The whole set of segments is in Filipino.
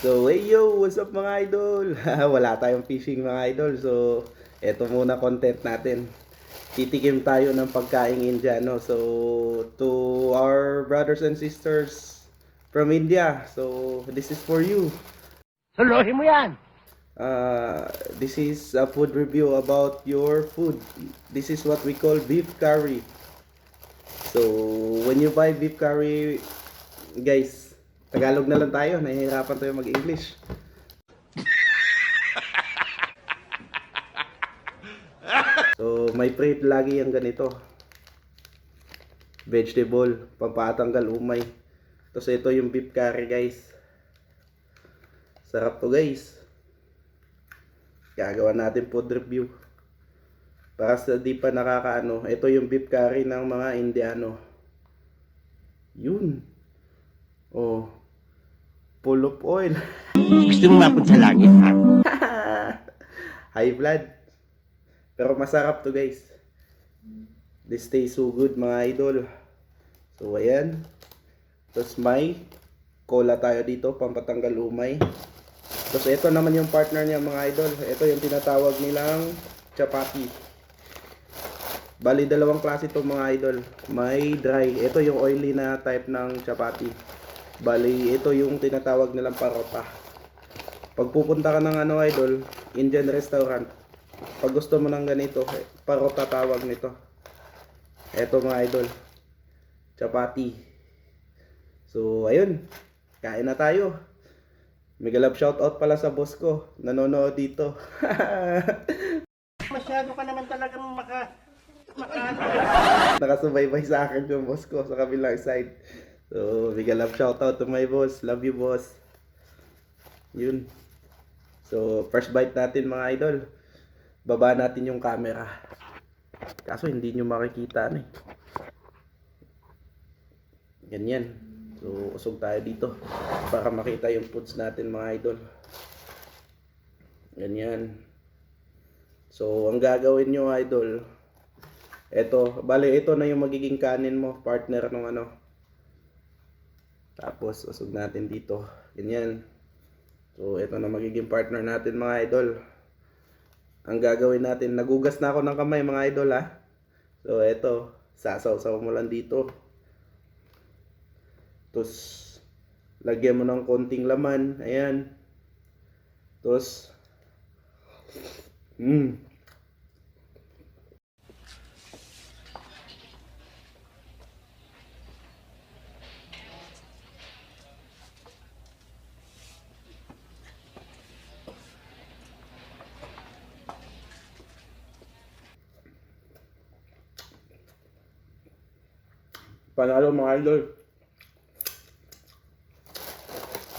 So, hey yo, what's up mga idol? Wala tayong fishing mga idol. So, eto muna content natin. Titikim tayo ng pagkaing Indiano. So, to our brothers and sisters from India. So, this is for you. Suluhin mo yan! This is a food review about your food. This is what we call beef curry. So, when you buy beef curry, guys, Tagalog na lang tayo. Nahihirapan tayo mag-English. So, may prep lagi yung ganito. Vegetable, pampatanggal umay. Tapos ito yung beef curry, guys. Sarap to, guys. Gagawa natin food review. Para sa di pa nakakaano, ito yung beef curry ng mga Indiano. Yun. Oh. Full of oil. Gusto mo mapunta sa langit, ha? High blood. Pero masarap to, guys. This tastes so good mga idol. So ayan. Tapos may cola tayo dito, pampatanggal umay. Tapos ito naman yung partner niya mga idol. Ito yung tinatawag nilang chapati. Bali dalawang klase ito mga idol. May dry. Ito yung oily na type ng chapati. Bali ito yung tinatawag nilang parota. Pag pupunta ka ng ano idol, Indian restaurant, pag gusto mo ng ganito, parota tawag nito. Eto mga idol, chapati. So ayun, kain na tayo. Mega love shoutout pala sa boss ko, nanonood dito. Masyado ka naman talagang Nakasubaybay sa akin yung boss ko sa kabilang side. So mega love shoutout to my boss. Love you boss. Yun. So first bite natin mga idol. Baba natin yung camera. Kaso hindi nyo makikita eh. Ganyan. So usog tayo dito para makita yung foods natin mga idol. Ganyan. So ang gagawin nyo idol, ito na yung magiging kanin mo, partner ng ano. Tapos usog natin dito. Ganyan. So ito na magiging partner natin mga idol. Ang gagawin natin, nagugas na ako ng kamay mga idol ha. So ito, sasaw-saw mo lang dito. Tapos lagyan mo ng konting laman, ayan. Tapos panalo mga idol.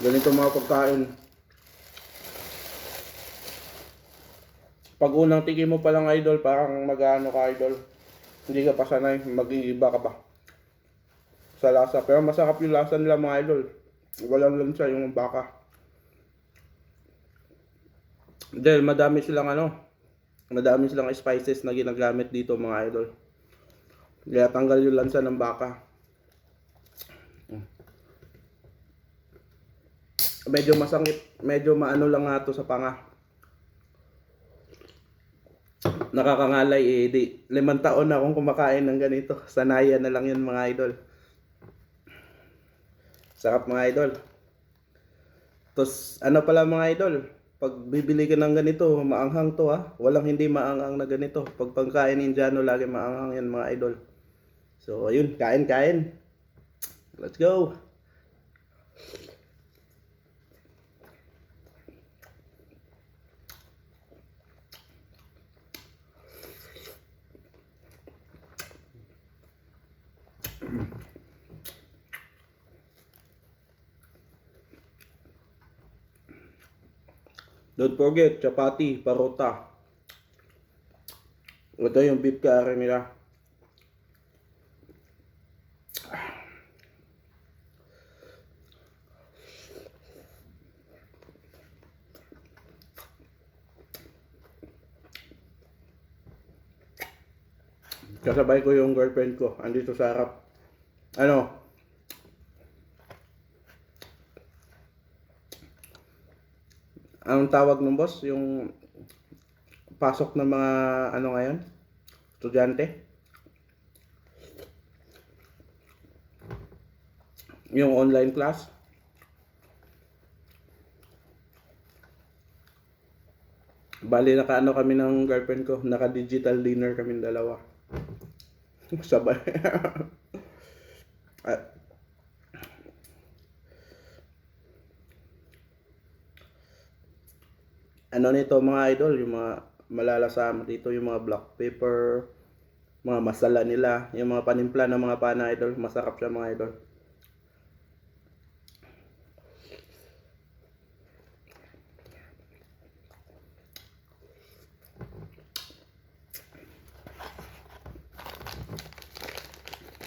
Ganito mga pagkain. Pag unang tikim mo pa lang idol, parang mag-ano ka idol. Hindi ka pa sanay, mag-iiba ka ba sa lasa. Pero masarap yung lasa nila mga idol. Walang lansa yung baka. Dahil madami silang spices na ginagamit dito mga idol. Kaya tanggal yung lansa ng baka. Medyo masangit, medyo maano lang nga to sa panga. Nakakangalay eh, 5 taon na akong kumakain ng ganito. Sanayan na lang yun mga idol. Sarap mga idol. Tapos ano pala mga idol, pag bibili ka ng ganito, maanghang to ha. Walang hindi maanghang na ganito. Pag pagkain Indiano, lagi maanghang yan mga idol. So ayun, kain. Let's go. Don't forget, chapati, parota. Ito yung beef curry nila. Kasabay ko yung girlfriend ko. Andito sa harap. Ano? Anong tawag ng boss? Yung pasok ng mga ano ngayon? Estudyante? Yung online class? Bali, naka-ano kami ng girlfriend ko. Naka-digital dinner kami dalawa. Sabay. At, ano nito mga idol, yung mga malalasama dito, yung mga black pepper, mga masala nila, yung mga panimpla ng mga pana idol, masarap siya mga idol.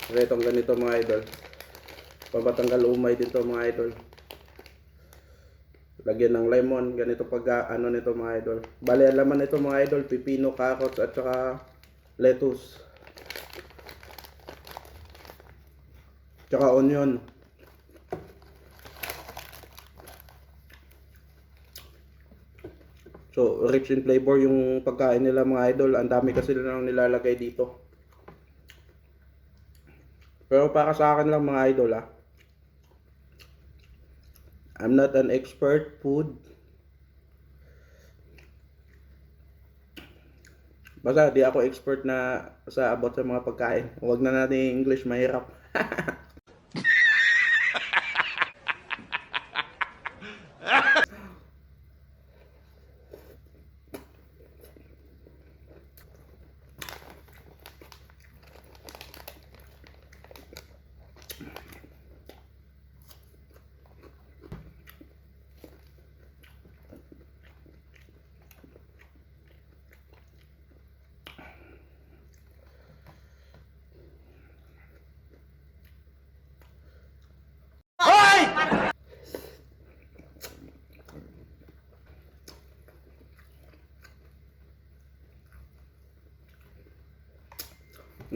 So, itong ganito mga idol, pabatanggal umay dito mga idol. Lagyan ng lemon, ganito pag ano nito mga idol. Bali, ang laman nito mga idol, pipino, carrots at saka lettuce. Tsaka onion. So, rich in flavor yung pagkain nila mga idol. Ang dami kasi nilang nilalagay dito. Pero para sa akin lang mga idol I'm not an expert food. Basta di ako expert na sa about sa mga pagkain. Huwag na natin English, mahirap.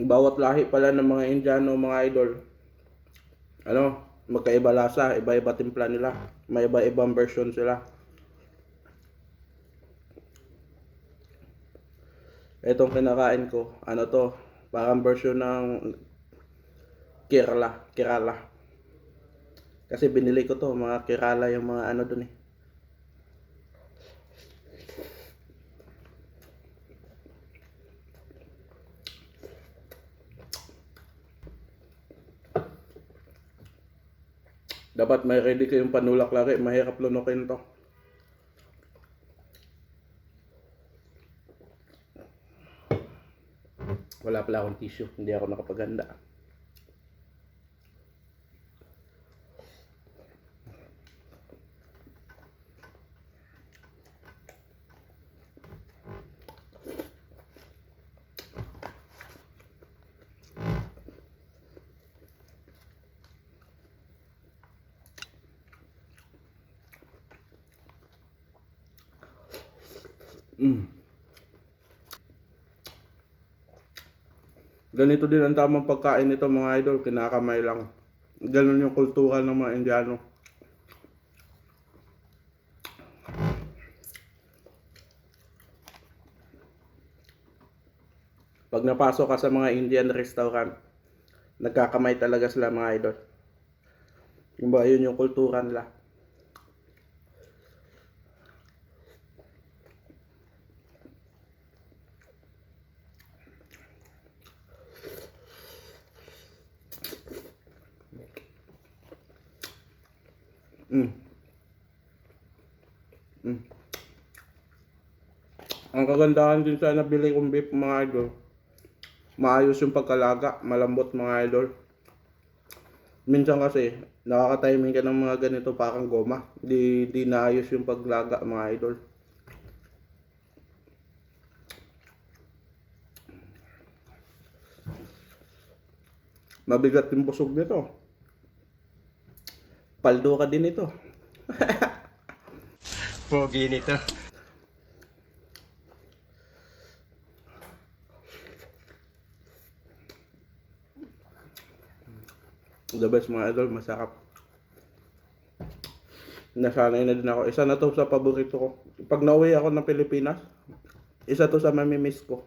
Bawat lahi pala ng mga Indiano, mga idol, ano, magkaiba lasa, iba-iba timpla nila. May iba-ibang version sila. Itong kinakain ko, ano to, parang version ng Kerala. Kasi binili ko to, mga Kerala yung mga ano dun eh. Dapat may ready kayong panulak lagi, mahirap lunukin to. Wala pala akong tissue, hindi ako nakapaganda. Ganito din ang tamang pagkain nito mga idol, kinakamay lang. Ganun yung kultura ng mga Indiano. Pag napasok ka sa mga Indian restaurant, nagkakamay talaga sila mga idol. Yung ba, yun yung kultura nila. Ang kagandahan din sa nabili kong beef mga idol, maayos yung pagkalaga, malambot mga idol. Minsan kasi, nakaka-timing ka ng mga ganito parang goma. Di naayos yung paglaga mga idol. Mabigat yung busog nito. Paldo ka din ito. Pogi nito. The best mga idol, masarap. Nasanay na din ako. Isa na to sa paborito ko. Pag nauwi ako ng Pilipinas, isa to sa mamimiss ko.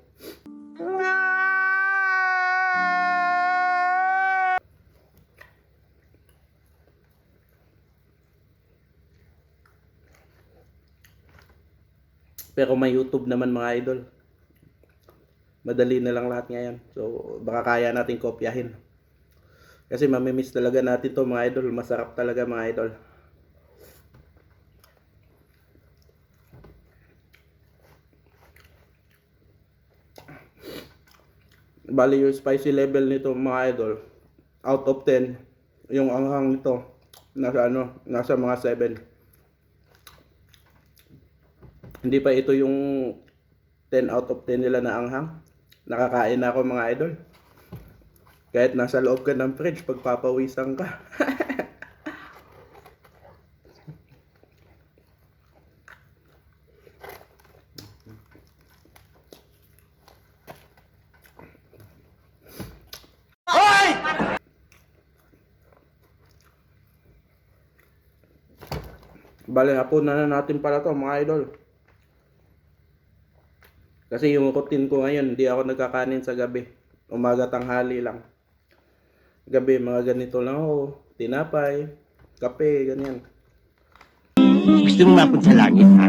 Pero may YouTube naman mga idol. Madali na lang lahat ngayon. So baka kaya natin kopyahin. Kasi mamimiss talaga natin to mga idol. Masarap talaga mga idol. Bali yung spicy level nito mga idol, out of 10, yung anghang nito nasa mga 7. Hindi pa ito yung 10 out of 10 nila na anghang. Nakakain na ako mga idol. Kahit nasa loob ka ng fridge, pagpapawisan ka. Bali, hapunan na natin pala to mga idol. Kasi yung routine ko ngayon, hindi ako nagkakanin sa gabi. Umaga tanghali lang. Gabi, mga ganito lang ako. Tinapay, kape, ganyan. Gusto mo mapunta sa langit, ha?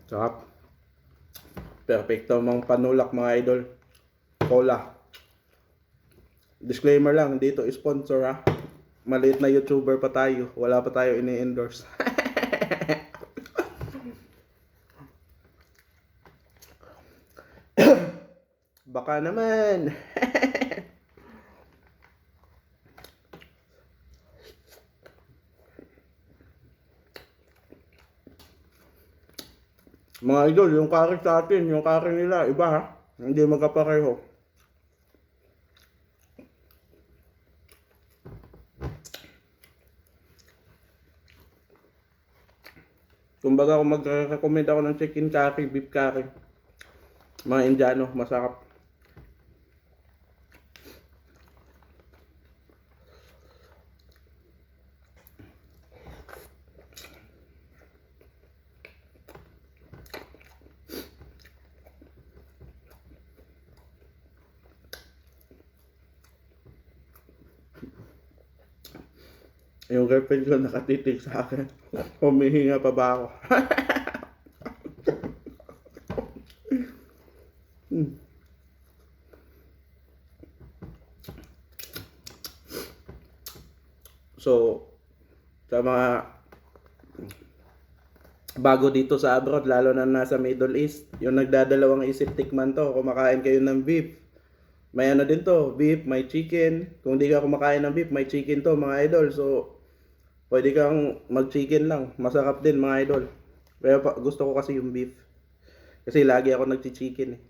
Sarap. Perfecto mang panulak mga idol. Cola. Disclaimer lang, dito sponsor ha. Maliit na YouTuber pa tayo. Wala pa tayo ini-endorse. Baka naman. Mga idol, yung curry sa atin, yung curry nila, iba ha. Hindi magkapareho. Kumbaga kung mag-recommend ako ng chicken curry, beef curry, mga Indiano, masarap. Yung girlfriend ko nakatitig sa akin. Humihinga pa ba ako? So, sa mga bago dito sa abroad, lalo na nasa Middle East, yung nagdadalawang isip tikman to, kumakain kayo ng beef. May ano din to, beef, may chicken. Kung di ka kumakain ng beef, may chicken to mga idol. So, pwede kang mag-chicken lang. Masarap din mga idol. Pero gusto ko kasi yung beef. Kasi lagi ako nag-chicken eh.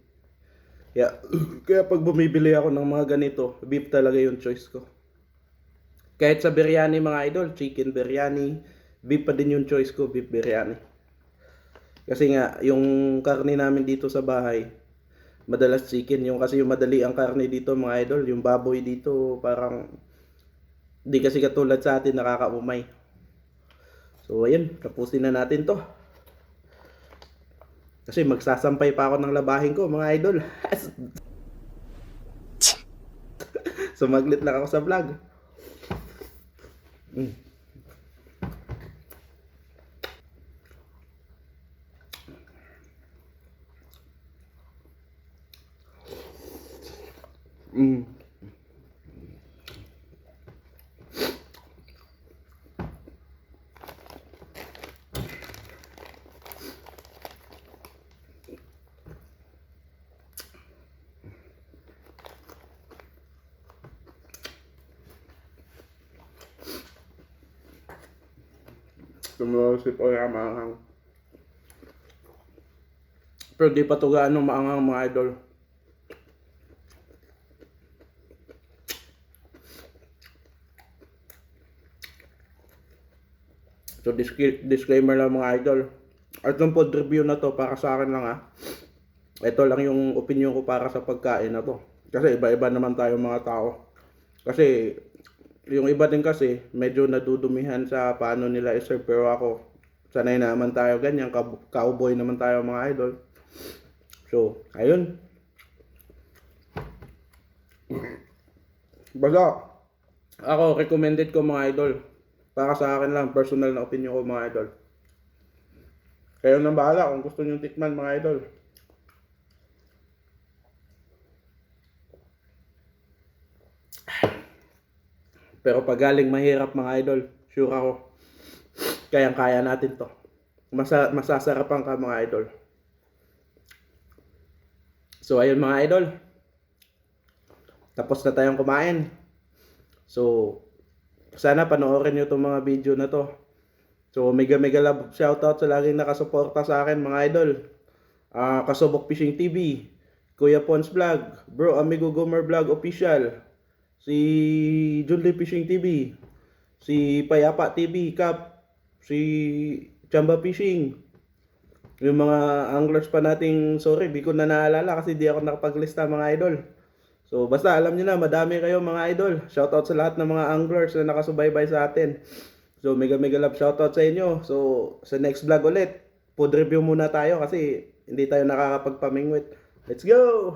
Kaya, kaya pag bumibili ako ng mga ganito, beef talaga yung choice ko. Kahit sa biryani mga idol, chicken biryani, beef pa din yung choice ko, beef biryani. Kasi nga, yung karne namin dito sa bahay, madalas chicken. Yung kasi yung madali ang karne dito mga idol, yung baboy dito parang di kasi katulad sa atin nakakaumay. So ayun, tapusin na natin to. Kasi magsasampay pa ako ng labahin ko mga idol. Sumaglit lang ako sa vlog. Sumusip o yung maanghang. Pero di pa to gaano maanghang mga idol. So disclaimer lang mga idol. At yung food review na to para sa akin lang ito lang yung opinion ko para sa pagkain na to. Kasi iba-iba naman tayo mga tao. Kasi yung iba din kasi medyo nadudumihan sa paano nila i-serve, pero ako sanay naman tayo ganyan, cowboy naman tayo mga idol. So, ayun. Basta ako recommended ko mga idol. Para sa akin lang, personal na opinion ko mga idol. Kayo nang bahala kung gusto niyo tikman mga idol. Pero pag galing mahirap mga idol, sure ako, kayang-kaya natin to. Masasarapan ka mga idol. So ayun mga idol, tapos na tayong kumain. So sana panoorin nyo itong mga video na to. So mega love shoutout sa laging nakasuporta sa akin mga idol. Kasubok Fishing TV, Kuya Pons Vlog, Bro Amigo Gomer Vlog Official, si Junli Fishing TV, si Payapa TV Cap, si Chamba Fishing, yung mga anglers pa nating, sorry di ko na naalala kasi di ako nakapaglista mga idol. So basta alam niyo na, madami kayo mga idol. Shoutout sa lahat ng mga anglers na nakasubaybay sa atin. So mega love shoutout sa inyo. So sa next vlog ulit, food review muna tayo kasi hindi tayo nakakapagpamingwit. Let's go!